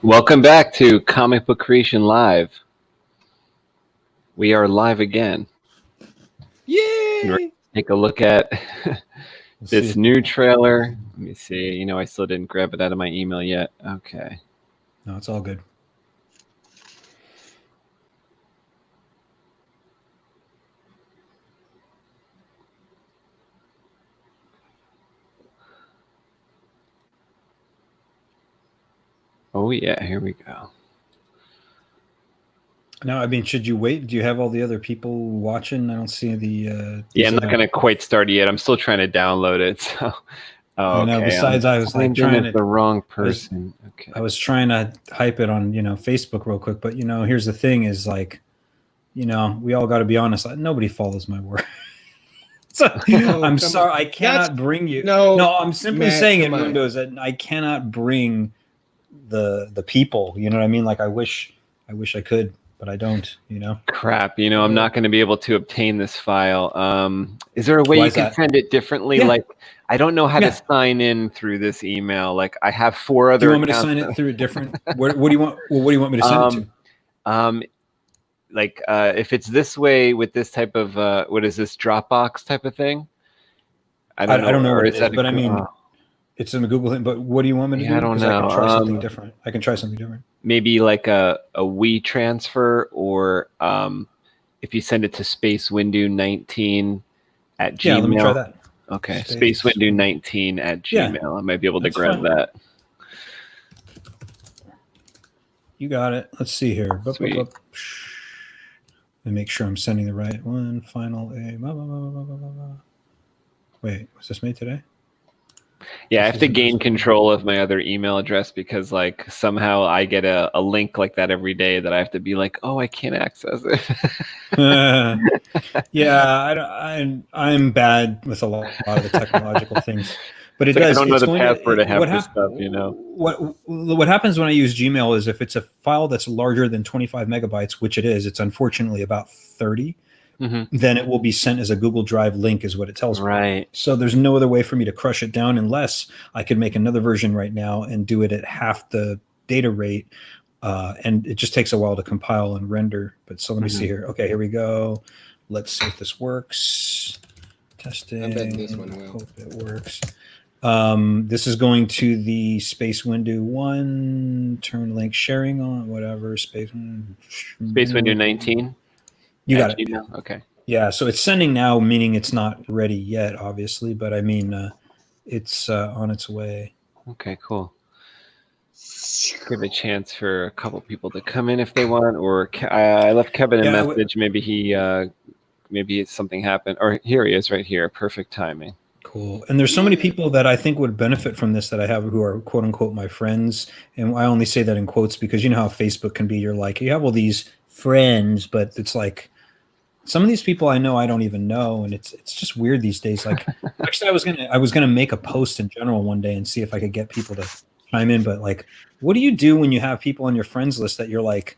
Welcome back to Comic Book Creation Live. We are live again. Yay! We're going to take a look at this new trailer. Let me see. I still didn't grab it out of my email yet. Okay. No, it's all good. Oh, yeah. Here we go. Now, I mean, should you wait? Do you have all the other people watching? I don't see the... yeah, I'm not going to quite start yet. I'm still trying to download it. So, I know. Besides, I was like trying to... the wrong person. I was trying to hype it on, Facebook real quick. But, here's the thing is like, we all got to be honest. Nobody follows my work. So, I'm sorry. I cannot bring you... No, I'm simply saying it, Windows, that I cannot bring the people. You know what I mean? Like, I wish I could, but I don't, Crap, I'm not going to be able to obtain this file. Is there a way you can send it differently? Yeah. Like, I don't know how to sign in through this email. Like, I have 4 other. Do you want me to sign it through a different? What do you want? Well, what do you want me to send it to? If it's this way with this type of what is this, Dropbox type of thing? I don't know what it is, but I mean, it's in the Google thing. But what do you want me to do? I don't know. I can try something different. I can try something different. Maybe like a WeTransfer, or if you send it to spacewindow19 at Gmail. Yeah, let me try that. Okay, spacewindow19 at Gmail. Yeah, I might be able to grab that. You got it. Let's see here. Sweet. Let me make sure I'm sending the right one. Final A. Wait, was this made today? Yeah, I have to gain control of my other email address because, like, somehow I get a link like that every day that I have to be like, oh, I can't access it. Yeah, I'm bad with a lot of the technological things, but it does. I don't know the password to have this stuff. What happens when I use Gmail is if it's a file that's larger than 25 megabytes, which it is, it's unfortunately about 30. Mm-hmm. Then it will be sent as a Google Drive link is what it tells me. Right. So there's no other way for me to crush it down unless I could make another version right now and do it at half the data rate. And it just takes a while to compile and render. But so let me see here. Okay, here we go. Let's see if this works. Testing. I bet this one will. Hope it works. This is going to the Space Window 1. Turn link sharing on, whatever. Space Window 19. You got it. Gmail? Okay. Yeah, so it's sending now, meaning it's not ready yet, obviously, but I mean, it's on its way. Okay, cool. Give a chance for a couple people to come in if they want, or I left Kevin a message. Maybe something happened, or here he is, right here. Perfect timing. Cool. And there's so many people that I think would benefit from this that I have who are quote unquote my friends, and I only say that in quotes because you know how Facebook can be. You're like, you have all these friends, but it's like. Some of these people I know I don't even know, and it's just weird these days. Like, actually, I was gonna make a post in general one day and see if I could get people to chime in. But like, what do you do when you have people on your friends list that you're like,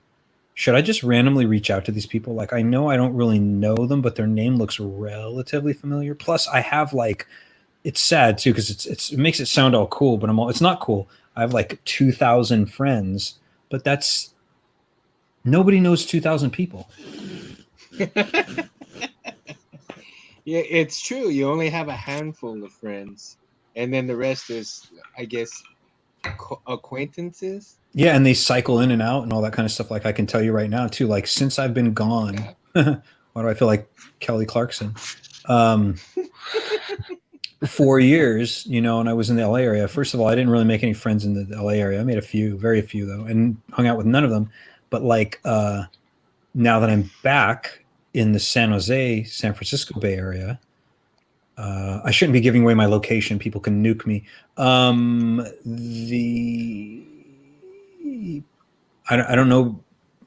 should I just randomly reach out to these people? Like, I know I don't really know them, but their name looks relatively familiar. Plus, I have like, it's sad too because it makes it sound all cool, but it's not cool. I have like 2,000 friends, but that's nobody knows 2,000 people. Yeah, it's true. You only have a handful of friends, and then the rest is, I guess, acquaintances. Yeah, and they cycle in and out and all that kind of stuff. Like I can tell you right now, too. Like since I've been gone, why do I feel like Kelly Clarkson? 4 years, and I was in the LA area. First of all, I didn't really make any friends in the LA area. I made a few, very few though, and hung out with none of them. But like now that I'm back in the San Jose, San Francisco Bay Area. I shouldn't be giving away my location. People can nuke me. I don't know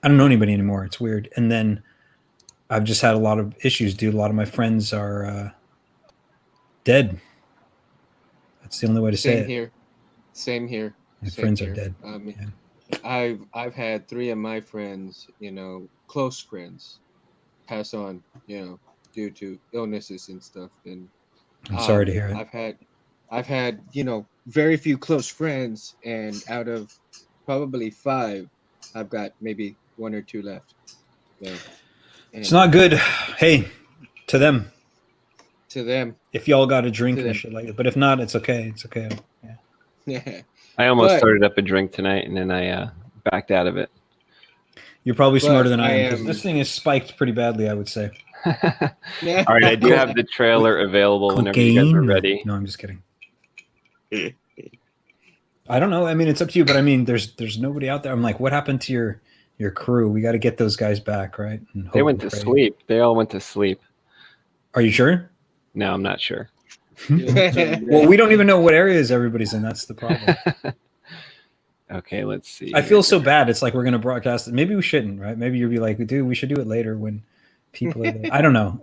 anybody anymore. It's weird. And then I've just had a lot of issues, dude. A lot of my friends are dead. That's the only way to say it. Same here. My friends are dead. Yeah. I've had 3 of my friends, close friends, pass on, due to illnesses and stuff. And I'm sorry to hear it. I've had, very few close friends, and out of probably 5. I've got maybe 1 or 2 left. Yeah. It's not good. Hey, to them. To them. If y'all got a drink To and them. shit like that. But if not, it's okay. It's okay. Yeah. Yeah. I almost But- started up a drink tonight, and then I backed out of it. You're probably But smarter than I I am because am- this thing is spiked pretty badly, I would say. All right, I do have the trailer available whenever you guys are ready. No, I'm just kidding. I don't know. I mean, it's up to you, but I mean, there's nobody out there. I'm like, what happened to your crew? We got to get those guys back, right? And They hope went and to pray. sleep. They all went to sleep. Are you sure? No, I'm not sure. Well, we don't even know what areas everybody's in. That's the problem. Okay, let's see. I feel so bad. It's like we're going to broadcast it. Maybe we shouldn't, right? Maybe you'll be like, dude, we should do it later when people are there. I don't know.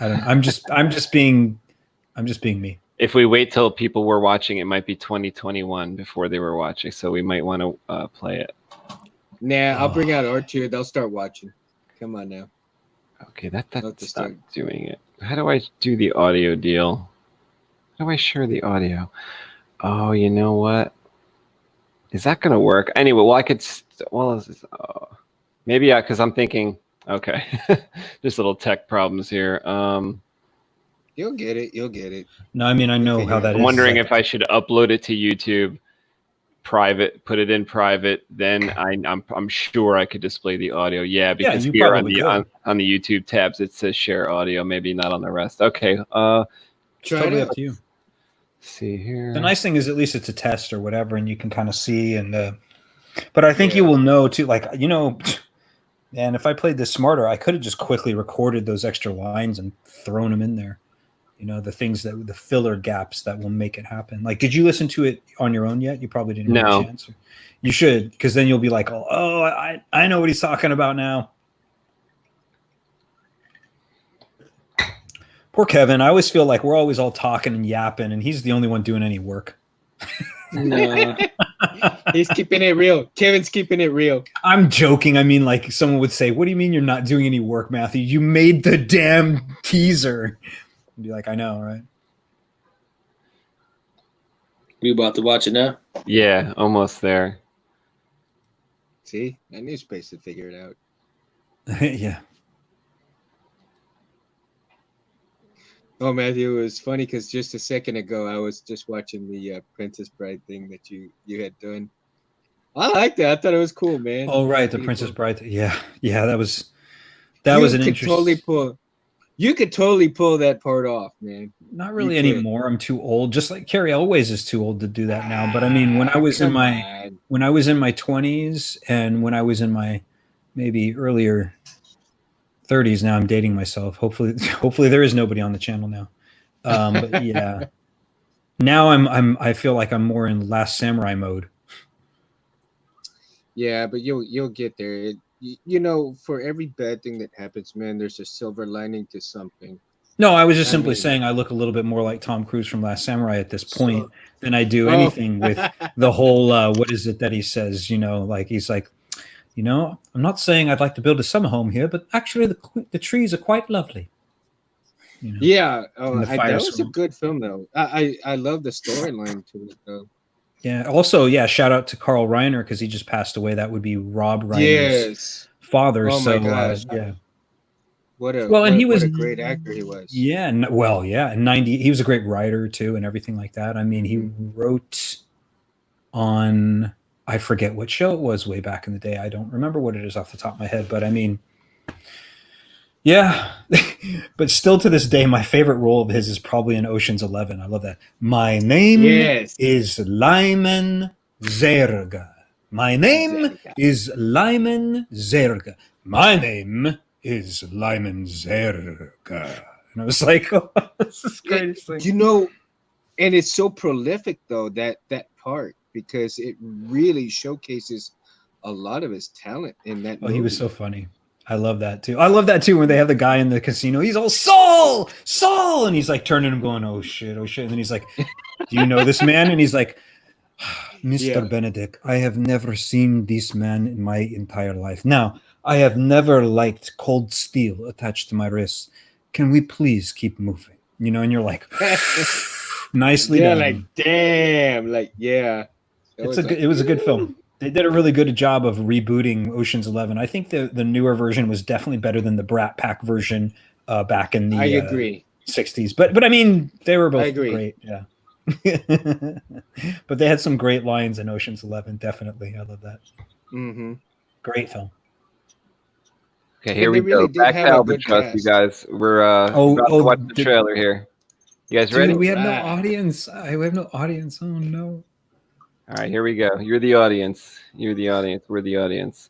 I don't know. I'm just being me. If we wait till people were watching, it might be 2021 before they were watching. So we might want to play it. Nah, I'll bring out R2. They'll start watching. Come on now. Okay, that's not start. doing it. How do I do the audio deal? How do I share the audio? Oh, you know what? Is that going to work? Anyway, well, I could. Maybe because I'm thinking. Okay, just little tech problems here. You'll get it. You'll get it. No, I mean, I know how that is. I'm wondering like, if I should upload it to YouTube, private, put it in private. Then I'm sure I could display the audio. Yeah, because you here on probably the could. on the YouTube tabs it says share audio. Maybe not on the rest. Okay. It's Try totally it. up to you. See here. The nice thing is at least it's a test or whatever, and you can kind of see. And but I think Yeah. you will know too. Like and if I played this smarter, I could have just quickly recorded those extra lines and thrown them in there. The things the filler gaps that will make it happen. Like, did you listen to it on your own yet? You probably didn't have No. a chance. You should, because then you'll be like, oh, I know what he's talking about now. Poor Kevin. I always feel like we're always all talking and yapping, and he's the only one doing any work. No. He's keeping it real. Kevin's keeping it real. I'm joking. I mean, like someone would say, what do you mean you're not doing any work, Matthew? You made the damn teaser. I'd be like, I know, right? We about to watch it now? Yeah, almost there. See, I knew Space to figure it out. Yeah. Oh, Matthew, it was funny because just a second ago I was just watching the Princess Bride thing that you had done. I liked it. I thought it was cool, man. Oh, right, the People- Princess Bride. Yeah, that was You an could interesting. You could totally pull that part off, man. Not really You could. anymore. I'm too old. Just like Carrie Elways is too old to do that now. But I mean, when I was in Come my on. 20s and when I was in my maybe earlier 30s, now I'm dating myself. Hopefully there is nobody on the channel now. But yeah, now I feel like I'm more in Last Samurai mode. Yeah, but you'll get there. For every bad thing that happens, man, there's a silver lining to something. No, I was just I simply mean- saying I look a little bit more like Tom Cruise from Last Samurai at this point So- than I do Oh. anything with the whole what is it that he says, like he's like, I'm not saying I'd like to build a summer home here, but actually the trees are quite lovely. Yeah, In the fire that was a swamp. good film though. I love the storyline to it though. Yeah. Also, shout out to Carl Reiner because he just passed away. That would be Rob Reiner's Yes. father. Oh so my gosh. yeah. What a Well, and he what was a great actor he was. Yeah. In 90, he was a great writer too, and everything like that. I mean, he wrote on, I forget what show it was way back in the day. I don't remember what it is off the top of my head, but I mean, yeah. But still to this day, my favorite role of his is probably in Ocean's 11. I love that. My name Yes. is Lyman Zerga. My name Zerga. is Lyman Zerga. My name is Lyman Zerga. And I was like, oh, this is the greatest thing. And it's so prolific though, that part, because it really showcases a lot of his talent in that Oh, movie. he was so funny. I love that too. I love that too when they have the guy in the casino. He's all Saul, and he's like turning him, going, "Oh shit, oh shit." And then he's like, "Do you know this man?" And he's like, "Mr. Yeah. Benedict, I have never seen this man in my entire life. Now, I have never liked cold steel attached to my wrists. Can we please keep moving?" And you're like, nicely yeah, done. like damn, like yeah. It was a good film. They did a really good job of rebooting Ocean's 11. I think the newer version was definitely better than the Brat Pack version back in the I agree. 60s. But I mean, they were I both agree. great. Yeah. But they had some great lines in Ocean's 11. Definitely. I love that. Mm-hmm. Great film. Okay, here And we they really go. did Back have to a good Albatross, you cast. guys. We're about to watch the trailer here. You guys ready? Dude, we have no Right. audience. We have no audience. Oh no. All right, here we go. You're the audience. You're the audience. We're the audience.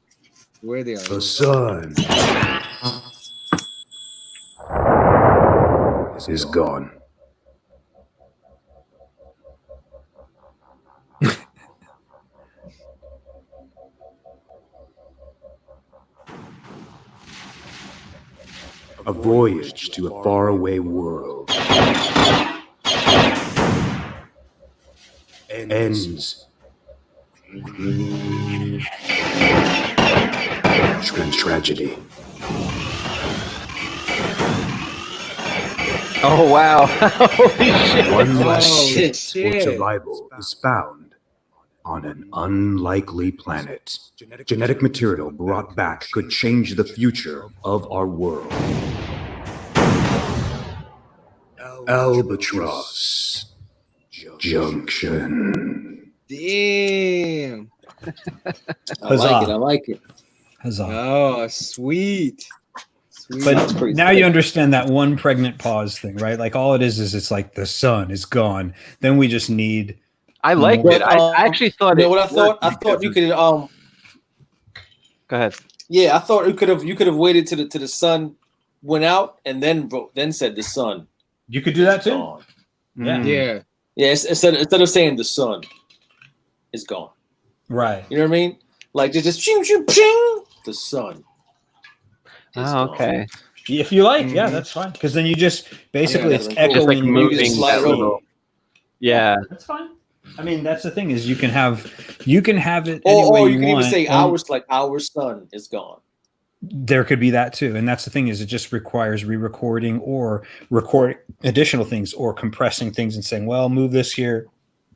Where they The are. sun is gone. A voyage to a faraway world ends in tragedy. Oh wow! Holy shit! One last Oh, chance for shit. survival is found on an unlikely planet. Genetic material brought back could change the future of our world. Albatross Junction. Damn. I like it. I like it. Huzzah. Oh, sweet. Sweet. But That's pretty now sick. you understand that one pregnant pause thing, right? Like all it is it's like the sun is gone. Then we just need. I liked But, it. I actually thought. You know it what I thought? worked I thought you because could Go ahead. Yeah, I thought you could have waited till the sun went out and then said the sun. You could do that is too. gone. Yeah. Yeah. Yeah, instead of saying the sun is gone. Right. You know what I mean? Like just shing, shing, ping, the sun. is Oh, gone. okay. If you like, yeah, Mhm. that's fine. Because then you just basically Yeah, it's that's cool. echoing Just like You can moving slide that it over. little. Yeah. That's fine. I mean, that's the thing is you can have it any Or way you can even want, say and our sun is gone. there could be that too. And that's the thing is it just requires re-recording or recording additional things or compressing things and saying, well, move this here,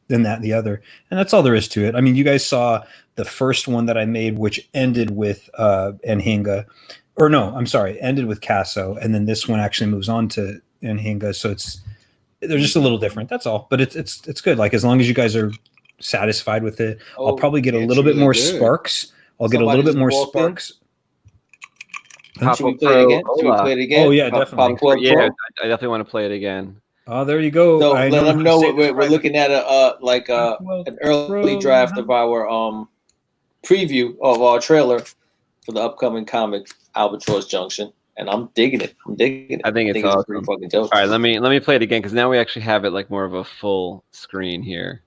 then that, the other. And that's all there is to it. I mean, you guys saw the first one that I made, which ended with Nhinga. Or no, I'm sorry, ended with Casso. And then this one actually moves on to Nhinga. So they're just a little different. That's all. But it's good. Like as long as you guys are satisfied with it, I'll probably get a it's little bit really more good. sparks. I'll get a Somebody little bit just more walked in. sparks. Should we play it again? Should we play it again? Oh, yeah, Pop- definitely. Pop Club Yeah, Pro? I definitely want to play it again. Oh, there you go. So I let them how to know say what this we're right. looking at an early draft of our preview of our trailer for the upcoming comic Albatross Junction, and I'm digging it. I think it's pretty awesome. fucking dope. All right, let me play it again because now we actually have it like more of a full screen here.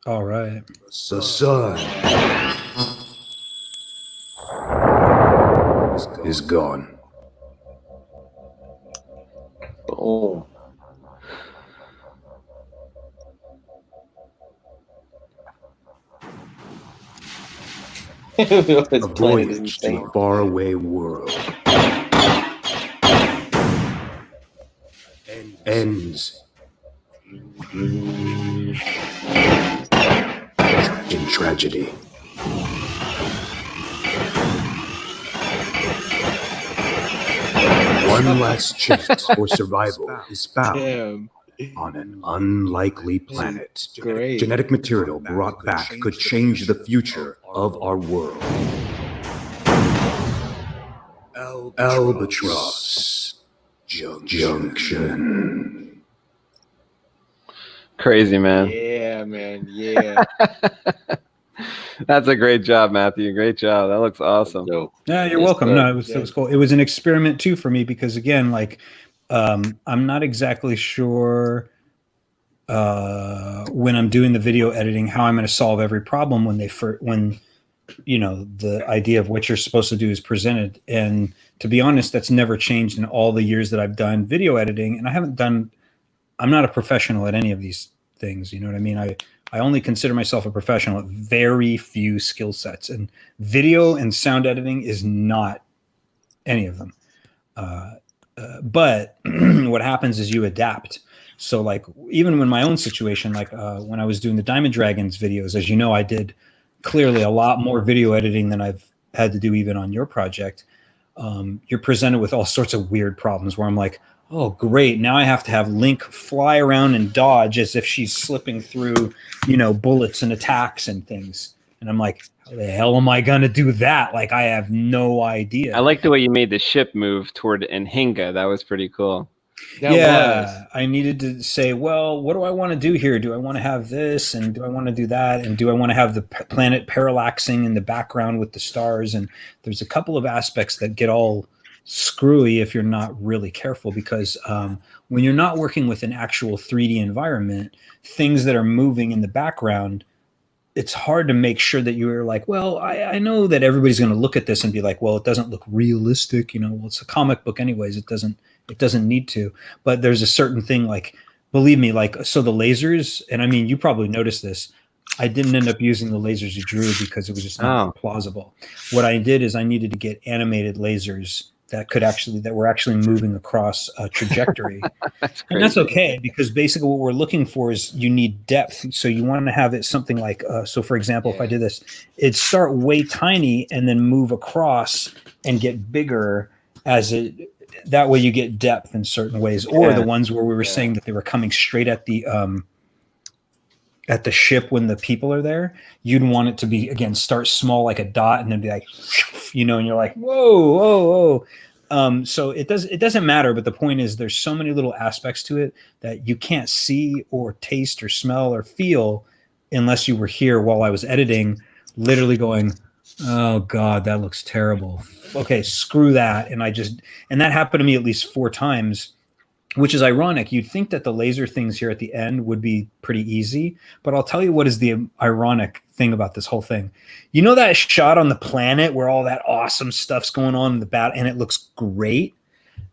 All right. The sun is gone. Boom. A voyage to a faraway world ends in tragedy. One last chance for survival is found Damn. on an unlikely planet. Great. Genetic material brought back could change the future of our world. Albatross Junction. Crazy, man. Yeah, man. Yeah. That's a great job, Matthew. Great job. That looks awesome. Dope. Yeah, you're Yes, welcome. sir. No, it was cool. It was an experiment too for me because again, like I'm not exactly sure when I'm doing the video editing how I'm going to solve every problem when the idea of what you're supposed to do is presented. And to be honest, that's never changed in all the years that I've done video editing. And I'm not a professional at any of these things. You know what I mean? I only consider myself a professional at very few skill sets, and video and sound editing is not any of them. But what happens is you adapt. So like even when my own situation, like when I was doing the Diamond Dragons videos, as you know, I did clearly a lot more video editing than I've had to do even on your project, you're presented with all sorts of weird problems where I'm like, oh, great. Now I have to have Link fly around and dodge as if she's slipping through, bullets and attacks and things. And I'm like, how the hell am I going to do that? Like, I have no idea. I like the way you made the ship move toward Nhinga. That was pretty cool. I needed to say, well, what do I want to do here? Do I want to have this? And do I want to do that? And do I want to have the planet parallaxing in the background with the stars? And there's a couple of aspects that get all screwy if you're not really careful, because when you're not working with an actual 3D environment, things that are moving in the background, it's hard to make sure that you're like, well, I know that everybody's going to look at this and be like, well, it doesn't look realistic. Well, it's a comic book anyways. It doesn't need to. But there's a certain thing, like, believe me, like, so the lasers, and I mean, you probably noticed this, I didn't end up using the lasers you drew because it was just not plausible. What I did is I needed to get animated lasers that were actually moving across a trajectory. And that's okay, because basically what we're looking for is you need depth. So you want to have it something like, so for example, if I did this, it'd start way tiny and then move across and get bigger that way you get depth in certain ways. Or the ones where we were saying that they were coming straight at the ship when the people are there, you'd want it to be, again, start small like a dot and then be like, and you're like, whoa. So it doesn't matter. But the point is, there's so many little aspects to it that you can't see or taste or smell or feel unless you were here while I was editing, literally going, oh God, that looks terrible. Okay, screw that. And that happened to me at least 4 times, which is ironic. You'd think that the laser things here at the end would be pretty easy, but I'll tell you what is the ironic thing about this whole thing. You know that shot on the planet where all that awesome stuff's going on in the bat and it looks great?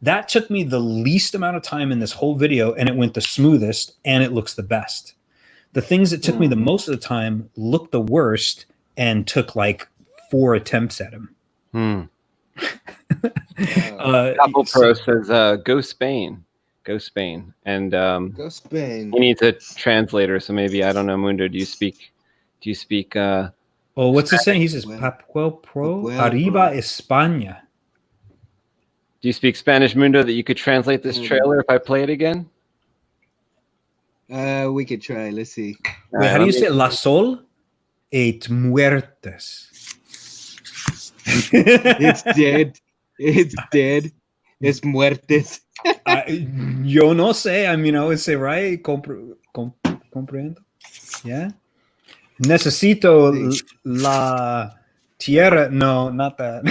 That took me the least amount of time in this whole video, and it went the smoothest, and it looks the best. The things that took me the most of the time looked the worst and took like 4 attempts at them. Apple Pro says, go Spain. Go Spain. And go Spain. He needs a translator, so maybe, I don't know, Mundo, do you speak well, what's he saying? He says Papuel Pro Arriba España. Do you speak Spanish, Mundo, that you could translate this trailer if I play it again? We could try. Let's see. Wait, how do you say La Sol et Muertes? It's dead. It's dead. Es muertes. Yo no sé. I mean, I would say, right? Comprendo. Yeah. Necesito la tierra. No, not that.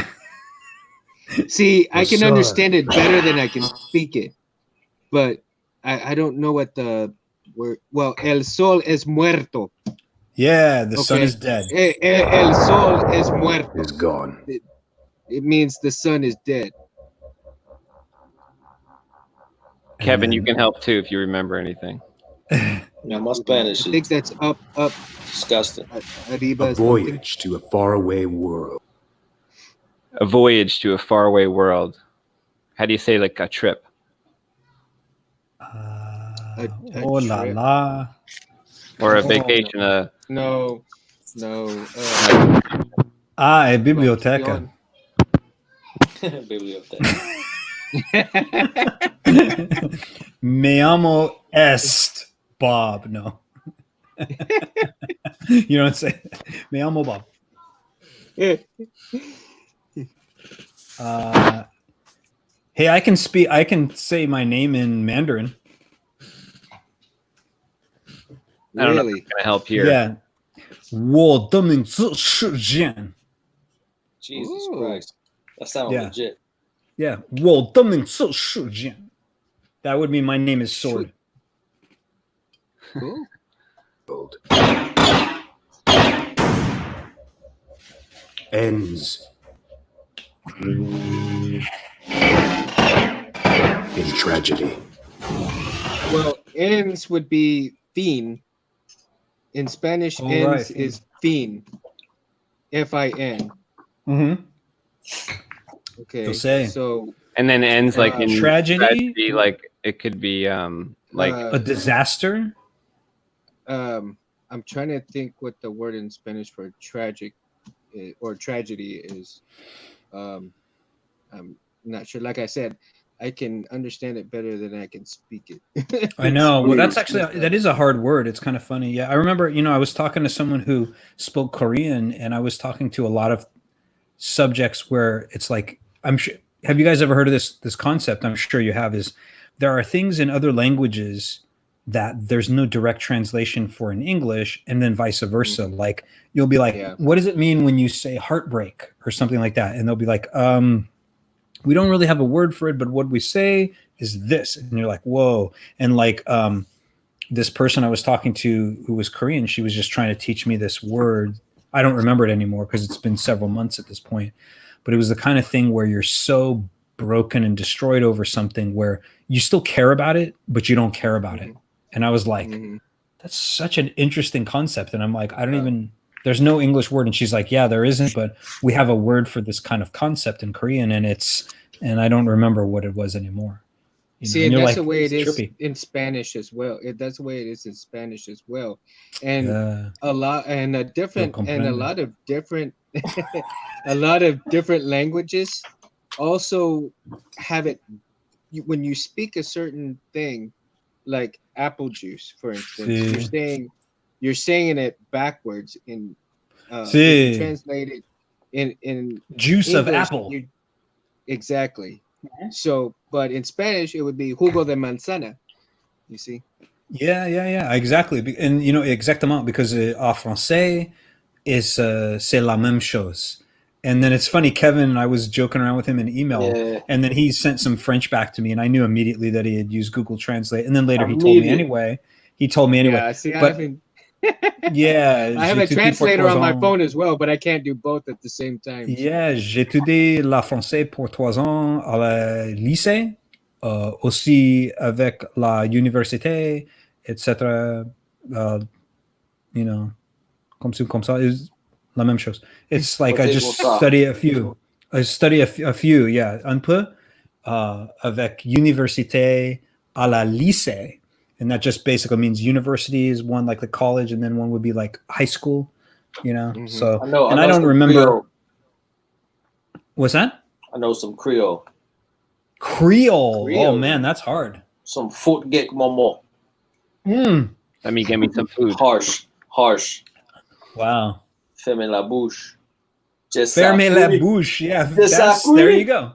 See, I can understand it better than I can speak it, but I don't know what the word. Well, el sol es muerto. Yeah, the sun is dead. El sol es muerto. Is gone. It means the sun is dead. Kevin, you can help too if you remember anything. Yeah, my Spanish. I think that's up. Disgusting. Arriba. A voyage to a faraway world. A voyage to a faraway world. How do you say, like, a trip? Oh la la. Or a vacation. No. Biblioteca. Biblioteca. Me llamo est Bob. No. You don't say. Me llamo Bob. Hey, I can speak. I can say my name in Mandarin. I don't know if Really? it's gonna help here. Yeah. 我的名字是Jian. Jesus Ooh. Christ. That sounds Yeah. legit. Yeah. 我的名字是Jian. That would mean my name is Sword. Cool. Ends in tragedy. Well, ends would be fin. In Spanish, Oh, ends right, fin. is fin. Fin. Mm-hmm. Okay. You'll say. So And then ends like in tragedy? like it could be like A disaster? a I'm trying to think what the word in Spanish for tragic or tragedy is. I'm not sure. Like I said, I can understand it better than I can speak it. I know. Well, that's actually, that is a hard word. It's kind of funny. Yeah. I remember, I was talking to someone who spoke Korean, and I was talking to a lot of subjects where it's like, I'm sure, have you guys ever heard of this concept? I'm sure you have. Is there are things in other languages that there's no direct translation for in English, and then vice versa. Mhm. Like you'll be like, Yeah. what does it mean when you say heartbreak or something like that? And they'll be like, we don't really have a word for it, but what we say is this. And you're like, whoa. And like this person I was talking to who was Korean, she was just trying to teach me this word. I don't remember it anymore because it's been several months at this point. But it was the kind of thing where you're so broken and destroyed over something where you still care about it, but you don't care about it. And I was like, that's such an interesting concept. And I'm like, I don't even, there's no English word. And she's like, yeah, there isn't, but we have a word for this kind of concept in Korean, and I don't remember what it was anymore. See, and that's the way it is in Spanish as well. That's the way it is in Spanish as well. And a lot of different a lot of different languages also have it when you speak a certain thing, like apple juice, for instance. You're saying it backwards in translated in juice English, of apple. Exactly. So, but in Spanish, it would be jugo de manzana. You see? Yeah, exactly. And exactement, because en français is c'est la même chose. And then it's funny, Kevin and I was joking around with him in email, and then he sent some French back to me, and I knew immediately that he had used Google Translate. And then later he told me anyway. Yeah, see, but, I have a translator on my phone as well, but I can't do both at the same time. Yeah, j'ai étudié la français pour 3 ans à la lycée, aussi avec la université, etc. Comme ça is la même chose. It's like I just study a few. Yeah, un peu avec université à la lycée. And that just basically means university is one, like the college, and then one would be like high school, So, I don't remember. Creole. What's that? I know some Creole. Creole. Oh man, that's hard. Some foot gek momo. Let me get me some food. Harsh. Wow. Ferme la bouche. Ferme la bouche. Yeah, there you go.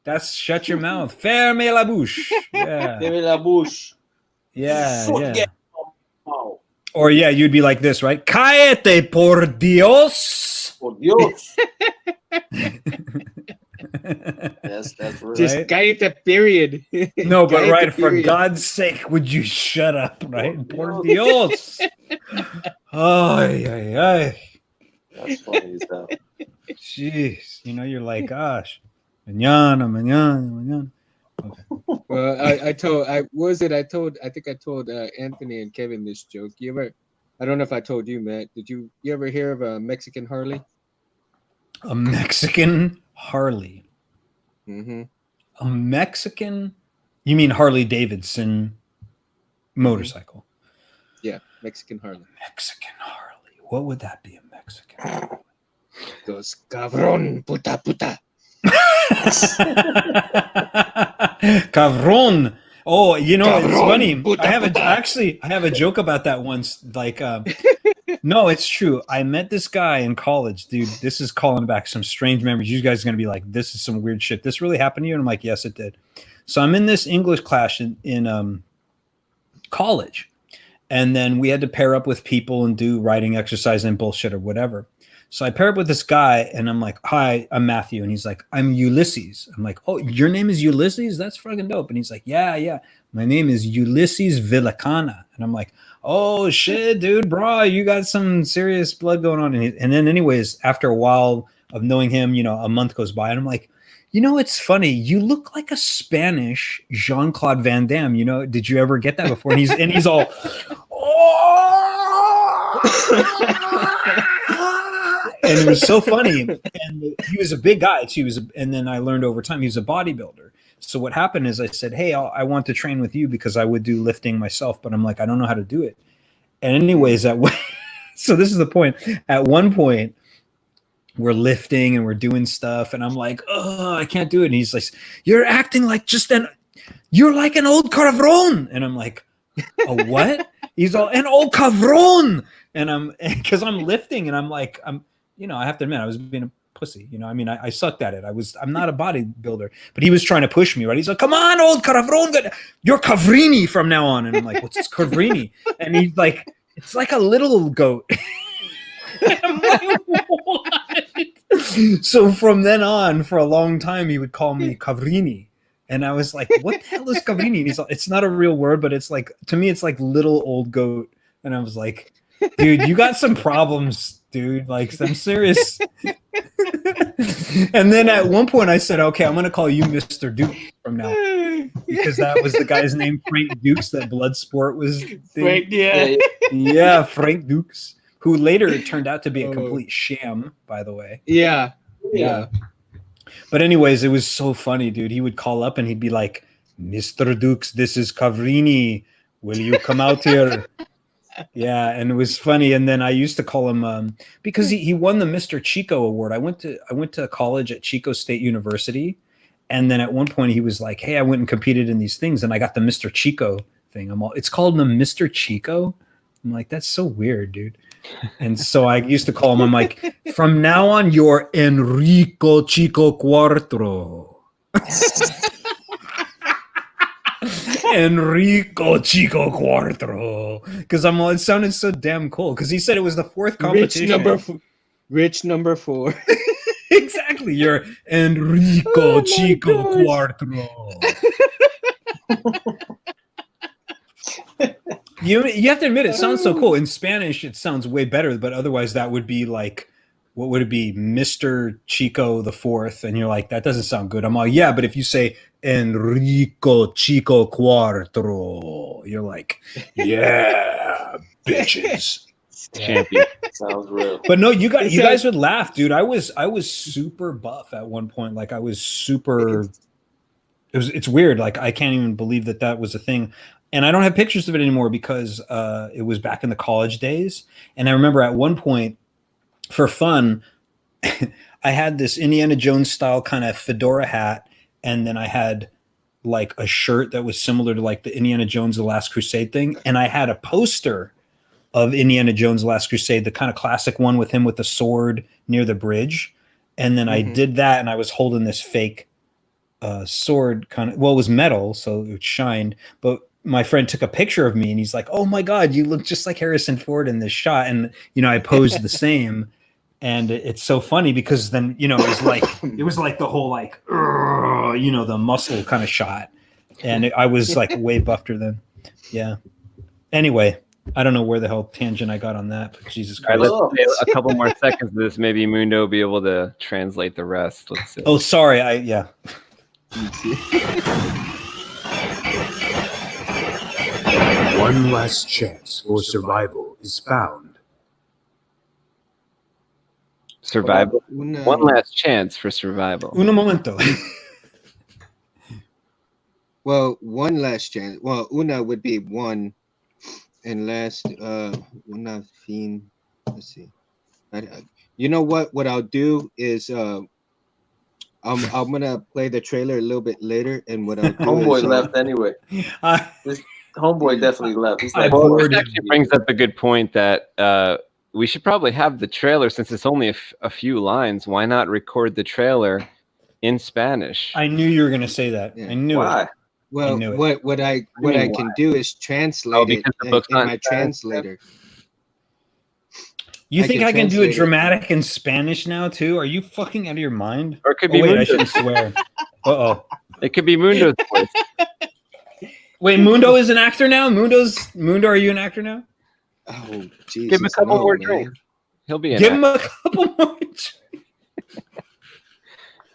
That's shut your mouth. Ferme la bouche. Yeah. Ferme la bouche. Yeah. Or you'd be like this, right? Cállate, por Dios. Por Dios. That's right. Just cállate, period. No, but right, for God's sake, would you shut up, right? Por Dios. Ay. That's funny as hell. Jeez, you're like, gosh, mañana. Okay. Well, I think I told Anthony and Kevin this joke. I don't know if I told you, Matt. Did you ever hear of a Mexican Harley? A Mexican Harley. Mm-hmm. A Mexican? You mean Harley Davidson motorcycle? Yeah, Mexican Harley. Mexican Harley. What would that be, a Mexican? Goes, cabrón, puta. Cabron. Oh, Cabron, it's funny. puta, I have a joke about that once. Like, no, it's true. I met this guy in college, dude. This is calling back some strange memories. You guys are gonna be like, "This is some weird shit. This really happened to you?" And I'm like, "Yes, it did." So I'm in this English class in college, and then we had to pair up with people and do writing exercise and bullshit or whatever. So I pair up with this guy, and I'm like, "Hi, I'm Matthew," and he's like, "I'm Ulysses." I'm like, "Oh, your name is Ulysses? That's fucking dope." And he's like, "Yeah. My name is Ulysses Villacana." And I'm like, "Oh shit, dude, bro, you got some serious blood going on." And then, anyways, after a while of knowing him, a month goes by, and I'm like, it's funny. You look like a Spanish Jean-Claude Van Damme. Did you ever get that before? And he's all, and it was so funny. And he was a big guy too. And then I learned over time he was a bodybuilder. So what happened is I said, "Hey, I want to train with you because I would do lifting myself, but I'm like, I don't know how to do it." And anyways, So this is the point. At one point, we're lifting and we're doing stuff, and I'm like, oh, I can't do it. And he's like, you're acting like you're like an old cabron. And I'm like, a what? He's all, an old cabron. And because I'm lifting, and I'm like, I have to admit, I was being a pussy. I mean, I sucked at it. I'm not a bodybuilder, but he was trying to push me, right? He's like, come on, old cabron. You're Cavrini from now on. And I'm like, what's this Cavrini? And he's like, it's like a little goat. I'm like, what? So from then on, for a long time, he would call me Cavrini. And I was like, what the hell is Cavrini? And he's like, it's not a real word, but it's like, to me, it's like little old goat. And I was like, dude, you got some problems, dude. Like, I'm serious. And then at one point I said, okay, I'm going to call you Mr. Duke from now on, because that was the guy's name, Frank Dukes, that Bloodsport was. Frank, yeah. Yeah, Frank Dukes, who later turned out to be a complete sham, by the way. Yeah. But anyways, it was so funny, dude. He would call up and he'd be like, Mr. Dukes, this is Cavrini. Will you come out here? Yeah, and it was funny. And then I used to call him because he won the Mr. Chico award. I went to college at Chico State University, and then at one point he was like, hey, I went and competed in these things, and I got the Mr. Chico thing. It's called the Mr. Chico. I'm like, that's so weird, dude. And so I used to call him, I'm like, from now on, you're Enrico Chico Cuatro. Enrico Chico Cuatro. Because it sounded so damn cool. Because he said it was the fourth competition. Rich number 4. Exactly. You're Enrico Chico Cuatro. You have to admit, it sounds so cool. In Spanish, it sounds way better, but otherwise that would be like, what would it be? Mr. Chico the Fourth. And you're like, that doesn't sound good. I'm all, yeah, but if you say Enrico Chico Cuatro, you're like, yeah, bitches. Champion. Sounds real. But no, you guys would laugh, dude. I was super buff at one point. Like I was super. It's weird. Like I can't even believe that was a thing. And I don't have pictures of it anymore because it was back in the college days. And I remember at one point, for fun, I had this Indiana Jones style kind of fedora hat, and then I had like a shirt that was similar to like the Indiana Jones The Last Crusade thing. And I had a poster of Indiana Jones The Last Crusade, the kind of classic one with him with the sword near the bridge. And then I did that, and I was holding this fake sword kind of, well, it was metal, so it shined, but my friend took a picture of me and he's like, oh my God, you look just like Harrison Ford in this shot. And, I posed the same. And it's so funny because then, it was like the whole, like, the muscle kind of shot. And I was like way buffer then. Yeah. Anyway, I don't know where the hell tangent I got on that, but Jesus Christ. All right, let's say a couple more seconds of this. Maybe Mundo will be able to translate the rest. Let's see. Oh, sorry. Yeah. One last chance for survival is found. Survival. One last chance for survival. Un momento. Well, one last chance. Well, una would be one, and last, una fin. Let's see. You know what? What I'll do is, I'm gonna play the trailer a little bit later, and what I'll do Homeboy is, left anyway. This homeboy definitely left. He's like, well, it actually brings up a good point that we should probably have the trailer, since it's only a few lines. Why not record the trailer in Spanish? I knew you were going to say that. Yeah. I knew Why? it. Well, what I can do is translate it in my translator. You think I can do it dramatic in Spanish now too? Are you fucking out of your mind? Or it could be wait, I shouldn't swear. It could be Mundo's voice. Wait, Mundo is an actor now? Mundo, are you an actor now? Oh, Jesus. Give him a couple more drinks. He'll be an Give him a couple more drinks.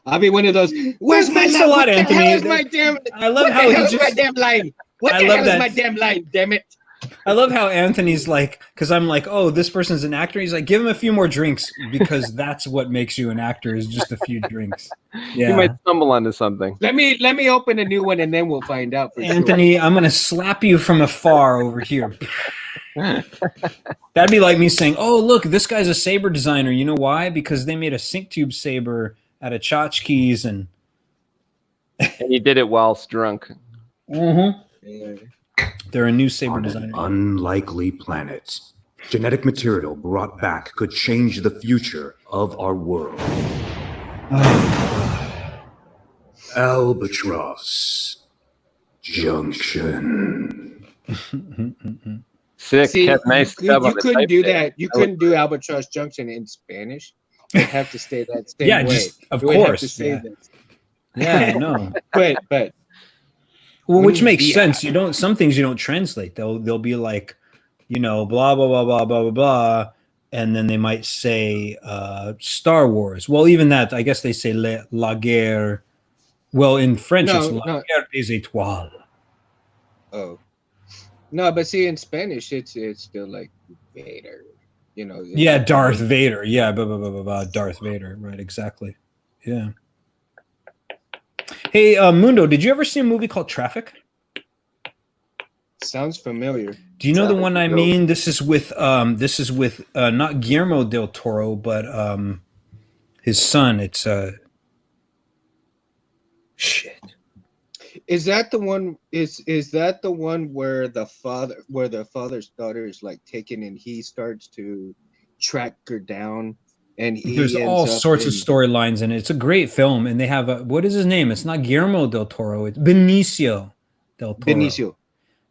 I'll be one of those. Where's my a lot, Anthony? I love how he just. My damn line. What the hell is my damn line? Damn it! I love how Anthony's like, because I'm like, oh, this person's an actor. He's like, give him a few more drinks, because that's what makes you an actor, is just a few drinks. Yeah, you might stumble onto something. Let me open a new one, and then we'll find out. Anthony, sure. I'm gonna slap you from afar over here. That'd be like me saying, "Oh, look, this guy's a saber designer. You know why? Because they made a sync tube saber out of tchotchkes and he did it whilst drunk. Yeah. they're a new saber On an designer." unlikely planet, genetic material brought back could change the future of our world. Albatross Junction. Sick. See, Kev, nice job on you the couldn't type do there. that. You couldn't do Albatross Junction in Spanish. You'd have to say that same Yeah, way. just of You would have course. to say Yeah. that. Yeah, no. But Well, which Un makes día. sense. You don't. Some things you don't translate. They'll be like, blah blah blah blah blah blah blah, and then they might say Star Wars. Well, even that, I guess they say la guerre. Well, in French, it's la guerre des étoiles. Oh. No, but see, in Spanish, it's still like Vader. Yeah, Darth Vader. Yeah, blah, blah, blah, blah, blah, Darth Vader. Right, exactly. Yeah. Hey, Mundo, did you ever see a movie called Traffic? Sounds familiar. Do you know the one I mean? This is with not Guillermo del Toro, but his son. It's shit. Is that the one? Is that the one where the father's daughter is like taken and he starts to track her down, and there's all sorts of storylines in it. It's a great film, and they have what is his name? It's not Guillermo del Toro. It's Benicio del Toro. Benicio.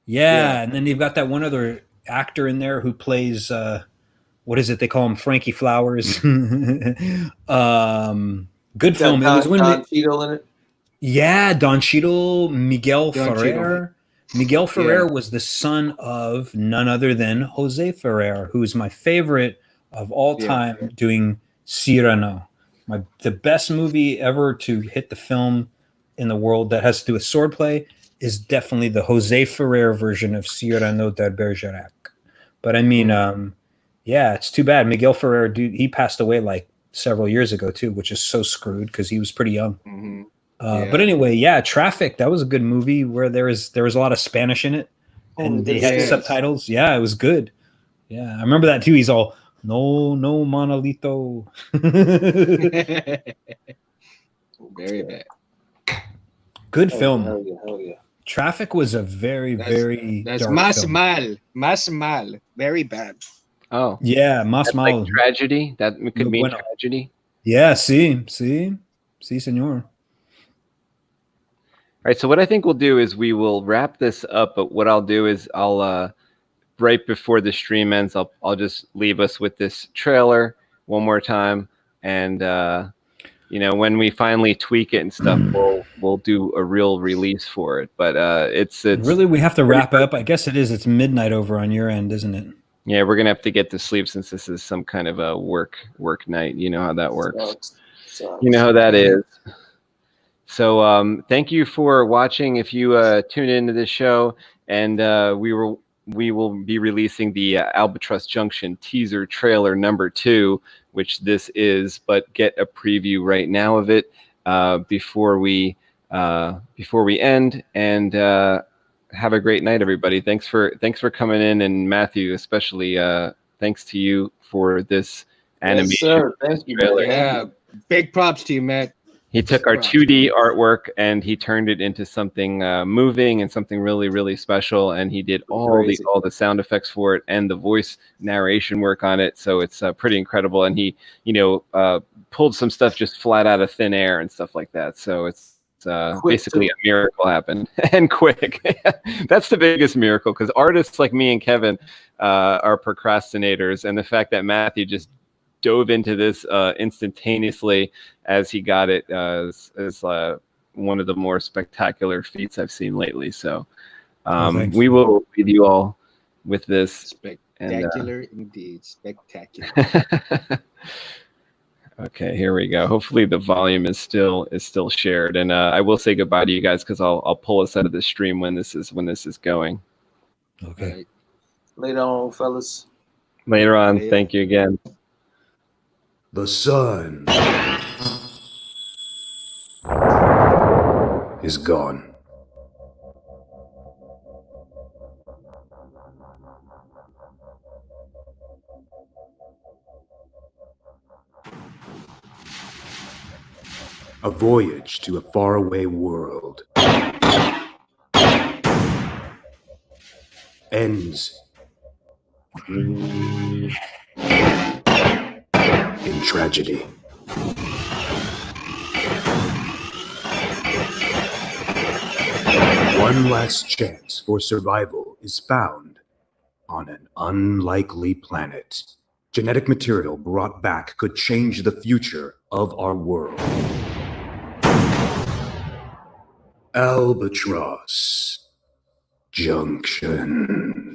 Yeah, and then they've got that one other actor in there who plays what is it? They call him Frankie Flowers. Good film. It was when Don Cheadle in it. Yeah, Don Cheadle, Miguel Ferrer. Miguel Ferrer Yeah. was the son of none other than Jose Ferrer, who's my favorite of all time doing Cyrano. The best movie ever to hit the film in the world that has to do with swordplay is definitely the Jose Ferrer version of Cyrano de Bergerac. But I mean, yeah, it's too bad. Miguel Ferrer, dude, he passed away like several years ago too, which is so screwed because he was pretty young. Mm-hmm. But anyway, yeah, Traffic. That was a good movie where there was a lot of Spanish in it, and they had subtitles. Yeah, it was good. Yeah, I remember that too. He's all no Manolito. Very bad. Good film. Hell yeah. Traffic was a very That's dark mas film. mal, very bad. Oh, Yeah, Mas Mal. like tragedy. That could mean Bueno. tragedy. Yeah, sí, señor. All right, so what I think we'll do is we will wrap this up, but what I'll do is I'll right before the stream ends, I'll just leave us with this trailer one more time, and when we finally tweak it and stuff, we'll do a real release for it. But it's really, we have to wrap up. I guess it is. It's midnight over on your end, isn't it? Yeah, we're gonna have to get to sleep since this is some kind of a work night. You know how that works. You know how that is. So thank you for watching. If you tune into this show, and we will be releasing the Albatross Junction teaser trailer number 2, which this is, but get a preview right now of it before we end. And have a great night, everybody. Thanks for coming in, and Matthew especially. Thanks to you for this animation. Yes, sir. Thank you, trailer. Yeah, big props to you, Matt. He took our 2D artwork and he turned it into something moving and something really, really special. And he did all the sound effects for it and the voice narration work on it. So it's pretty incredible. And he, pulled some stuff just flat out of thin air and stuff like that. So it's basically a miracle happened and quick. That's the biggest miracle, because artists like me and Kevin are procrastinators. And the fact that Matthew just dove into this instantaneously as he got it is one of the more spectacular feats I've seen lately. So we will leave you all with this. Spectacular indeed. Spectacular. Okay, here we go. Hopefully the volume is still shared, and I will say goodbye to you guys because I'll pull us out of the stream when this is going. Okay. Right. Later on, fellas. Later on. Yeah. Thank you again. The sun is gone. A voyage to a faraway world ends in tragedy. One last chance for survival is found on an unlikely planet. Genetic material brought back could change the future of our world. Albatross Junction.